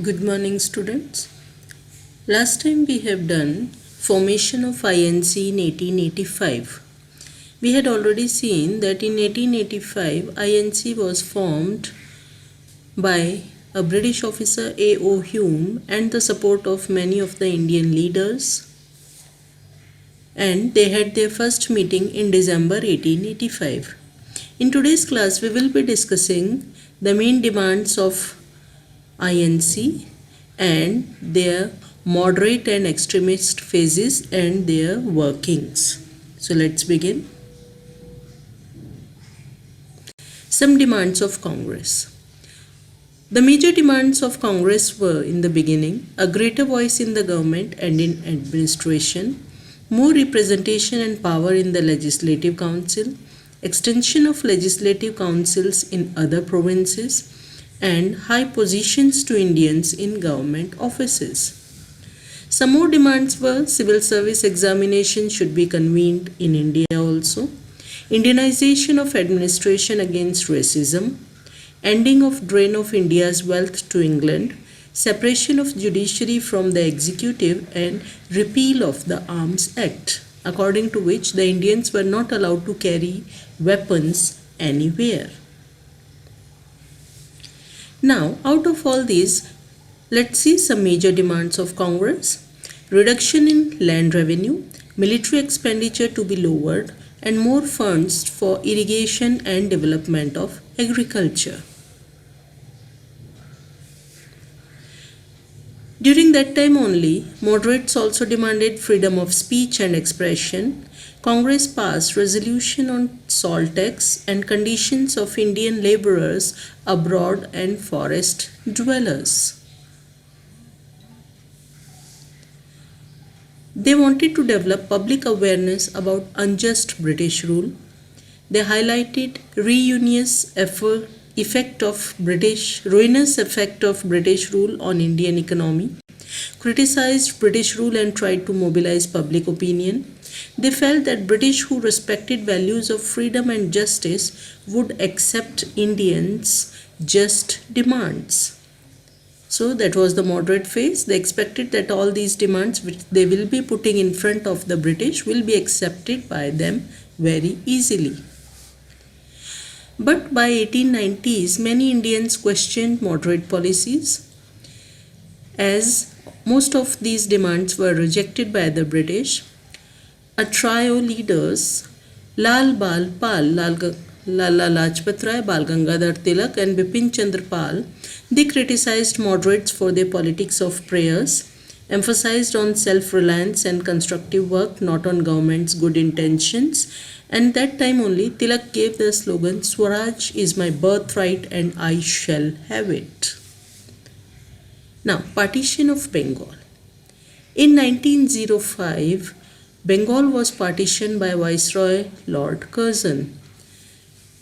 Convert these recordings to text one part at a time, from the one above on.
Good morning, students. Last time we have done formation of INC in 1885. We had already seen that in 1885 INC was formed by a British officer A.O. Hume and the support of many of the Indian leaders, and they had their first meeting in December 1885. In today's class we will be discussing the main demands of INC and their moderate and extremist phases and their workings. So let's begin. Some demands of Congress. The major demands of Congress were, in the beginning, a greater voice in the government and in administration, more representation and power in the Legislative Council, extension of legislative councils in other provinces, and high positions to Indians in government offices. Some more demands were civil service examination should be convened in India also, Indianization of administration against racism, ending of drain of India's wealth to England, separation of judiciary from the executive, and repeal of the Arms Act, according to which the Indians were not allowed to carry weapons anywhere. Now, out of all these, let's see some major demands of Congress. Reduction in land revenue, military expenditure to be lowered, and more funds for irrigation and development of agriculture. During that time only, moderates also demanded freedom of speech and expression. Congress passed resolution on salt tax and conditions of Indian laborers abroad and forest dwellers. They wanted to develop public awareness about unjust British rule. They highlighted ruinous effect of British rule on Indian economy, criticized British rule and tried to mobilize public opinion. They felt that British who respected values of freedom and justice would accept Indians' just demands. So that was the moderate phase. They expected that all these demands which they will be putting in front of the British will be accepted by them very easily. But by 1890s, many Indians questioned moderate policies. As most of these demands were rejected by the British, a trio leaders, Lala Lajpat Rai, Bal Gangadhar Tilak and Bipin Chandra Pal, they criticized moderates for their politics of prayers, emphasized on self-reliance and constructive work, not on government's good intentions. And that time only, Tilak gave the slogan, Swaraj is my birthright and I shall have it. Now, partition of Bengal. In 1905, Bengal was partitioned by Viceroy Lord Curzon.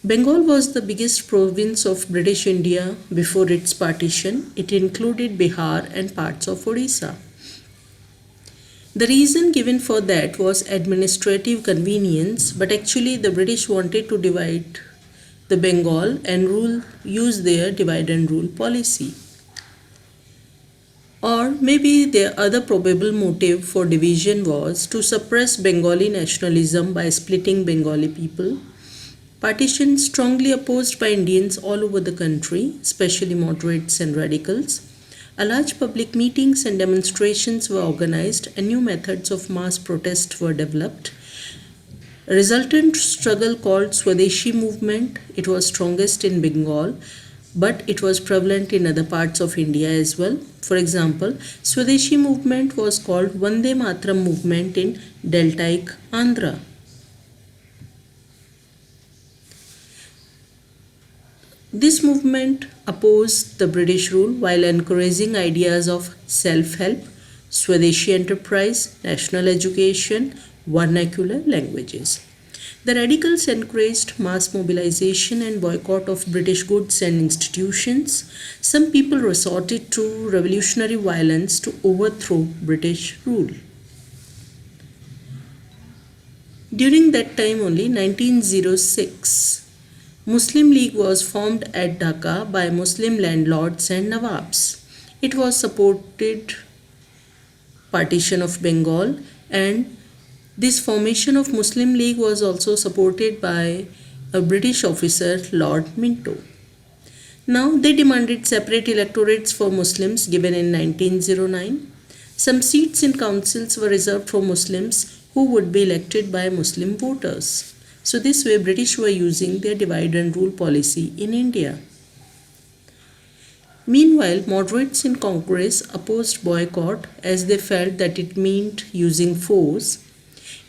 Bengal was the biggest province of British India before its partition. It included Bihar and parts of Odisha. The reason given for that was administrative convenience, but actually the British wanted to divide the Bengal and use their divide and rule policy. Or maybe their other probable motive for division was to suppress Bengali nationalism by splitting Bengali people. Partition strongly opposed by Indians all over the country, especially moderates and radicals. A large public meetings and demonstrations were organized and new methods of mass protest were developed. A resultant struggle called Swadeshi movement, it was strongest in Bengal, but it was prevalent in other parts of India as well. For example, Swadeshi movement was called Vande Mataram movement in Deltaic Andhra. This movement opposed the British rule while encouraging ideas of self-help, Swadeshi enterprise, national education, vernacular languages. The radicals encouraged mass mobilization and boycott of British goods and institutions. Some people resorted to revolutionary violence to overthrow British rule. During that time only, 1906, Muslim League was formed at Dhaka by Muslim landlords and Nawabs. It was supported partition of Bengal, and this formation of Muslim League was also supported by a British officer, Lord Minto. Now they demanded separate electorates for Muslims given in 1909. Some seats in councils were reserved for Muslims who would be elected by Muslim voters. So this way British were using their divide and rule policy in India. Meanwhile, moderates in Congress opposed boycott as they felt that it meant using force.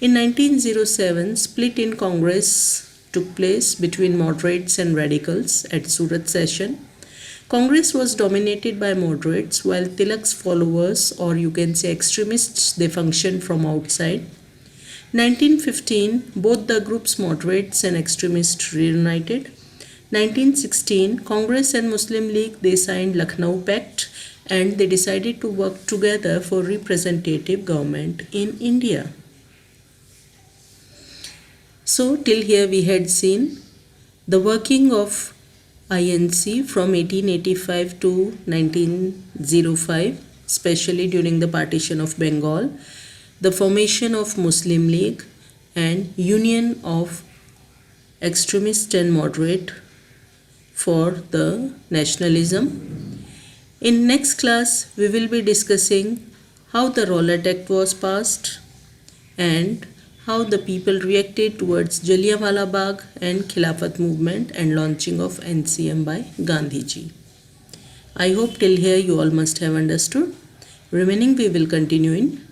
In 1907, split in Congress took place between moderates and radicals at Surat session. Congress was dominated by moderates while Tilak's followers, or you can say extremists, they functioned from outside. 1915, both the groups, moderates and extremists, reunited. 1916, Congress and Muslim League, they signed Lucknow Pact and they decided to work together for representative government in India. So till here we had seen the working of INC from 1885 to 1905, especially during the partition of Bengal, the formation of Muslim League and union of extremist and moderate for the nationalism. In next class, we will be discussing how the Rowlatt Act was passed and how the people reacted towards Jallianwala Bagh and Khilafat movement and launching of NCM by Gandhiji. I hope till here you all must have understood. Remaining we will continue in